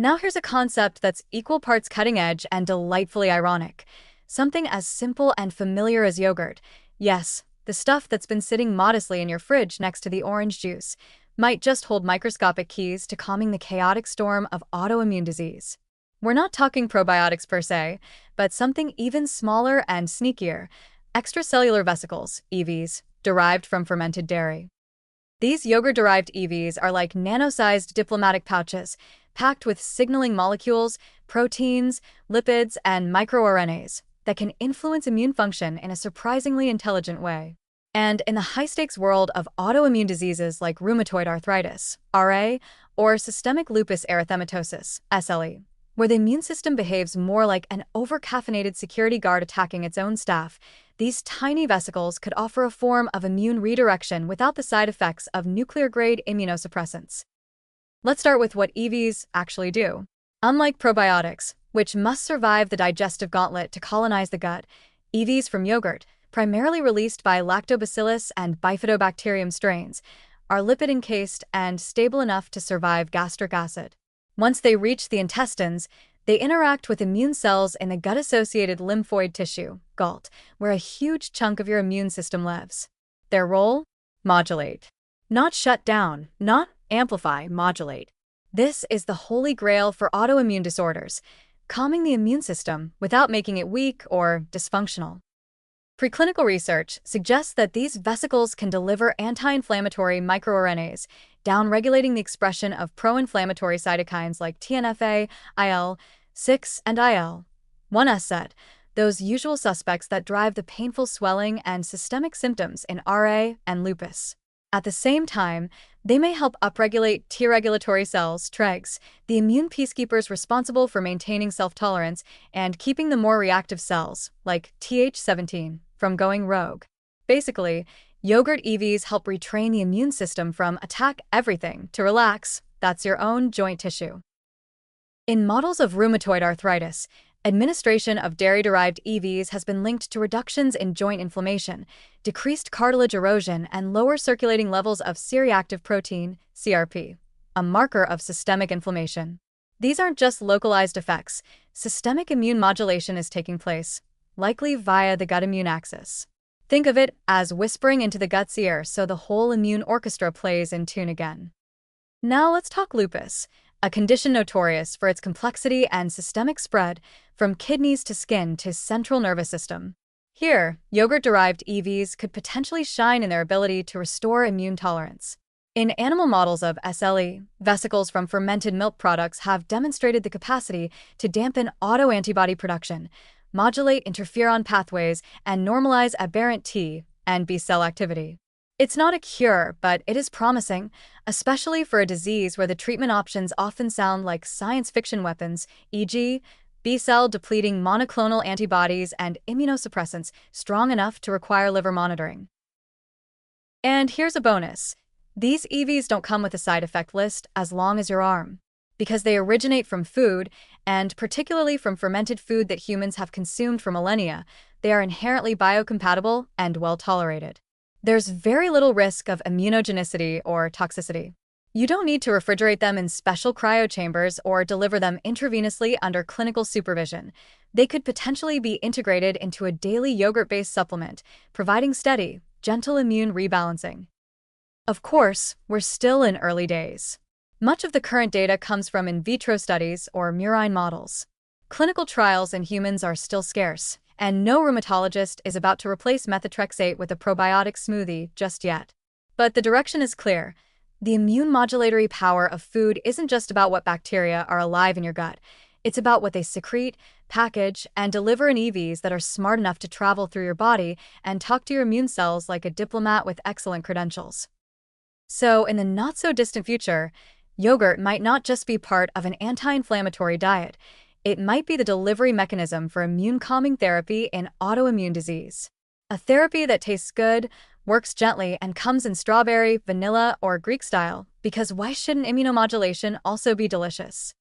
Now here's a concept that's equal parts cutting edge and delightfully ironic. Something as simple and familiar as yogurt. Yes, the stuff that's been sitting modestly in your fridge next to the orange juice might just hold microscopic keys to calming the chaotic storm of autoimmune disease. We're not talking probiotics per se, but something even smaller and sneakier: extracellular vesicles, EVs, derived from fermented dairy. These yogurt-derived EVs are like nano-sized diplomatic pouches, packed with signaling molecules, proteins, lipids, and microRNAs that can influence immune function in a surprisingly intelligent way. And in the high-stakes world of autoimmune diseases like rheumatoid arthritis, RA, or systemic lupus erythematosus, SLE, where the immune system behaves more like an overcaffeinated security guard attacking its own staff, these tiny vesicles could offer a form of immune redirection without the side effects of nuclear-grade immunosuppressants. Let's start with what EVs actually do. Unlike probiotics, which must survive the digestive gauntlet to colonize the gut, EVs from yogurt, primarily released by Lactobacillus and Bifidobacterium strains, are lipid-encased and stable enough to survive gastric acid. Once they reach the intestines, they interact with immune cells in the gut-associated lymphoid tissue, GALT, where a huge chunk of your immune system lives. Their role? Modulate. Not shut down, not amplify, modulate. This is the holy grail for autoimmune disorders, calming the immune system without making it weak or dysfunctional. Preclinical research suggests that these vesicles can deliver anti-inflammatory microRNAs, downregulating the expression of pro-inflammatory cytokines like TNF-A, IL-6, and IL-1S, those usual suspects that drive the painful swelling and systemic symptoms in RA and lupus. At the same time, they may help upregulate T-regulatory cells, TREGs, the immune peacekeepers responsible for maintaining self-tolerance and keeping the more reactive cells, like Th17, from going rogue. Basically, yogurt EVs help retrain the immune system from attack everything to relax, that's your own joint tissue. In models of rheumatoid arthritis, administration of dairy-derived EVs has been linked to reductions in joint inflammation, decreased cartilage erosion, and lower circulating levels of C-reactive protein, CRP, a marker of systemic inflammation. These aren't just localized effects. Systemic immune modulation is taking place, likely via the gut immune axis. Think of it as whispering into the gut's ear so the whole immune orchestra plays in tune again. Now let's talk lupus, a condition notorious for its complexity and systemic spread from kidneys to skin to central nervous system. Here, yogurt-derived EVs could potentially shine in their ability to restore immune tolerance. In animal models of SLE, vesicles from fermented milk products have demonstrated the capacity to dampen autoantibody production, modulate interferon pathways, and normalize aberrant T and B cell activity. It's not a cure, but it is promising, especially for a disease where the treatment options often sound like science fiction weapons, e.g., B-cell depleting monoclonal antibodies and immunosuppressants strong enough to require liver monitoring. And here's a bonus. These EVs don't come with a side effect list as long as your arm. Because they originate from food, and particularly from fermented food that humans have consumed for millennia, they are inherently biocompatible and well-tolerated. There's very little risk of immunogenicity or toxicity. You don't need to refrigerate them in special cryochambers or deliver them intravenously under clinical supervision. They could potentially be integrated into a daily yogurt-based supplement, providing steady, gentle immune rebalancing. Of course, we're still in early days. Much of the current data comes from in vitro studies or murine models. Clinical trials in humans are still scarce, and no rheumatologist is about to replace methotrexate with a probiotic smoothie just yet. But the direction is clear. The immune modulatory power of food isn't just about what bacteria are alive in your gut. It's about what they secrete, package, and deliver in EVs that are smart enough to travel through your body and talk to your immune cells like a diplomat with excellent credentials. So, in the not-so-distant future, yogurt might not just be part of an anti-inflammatory diet. It might be the delivery mechanism for immune-calming therapy in autoimmune disease. A therapy that tastes good, works gently, and comes in strawberry, vanilla, or Greek style, because why shouldn't immunomodulation also be delicious?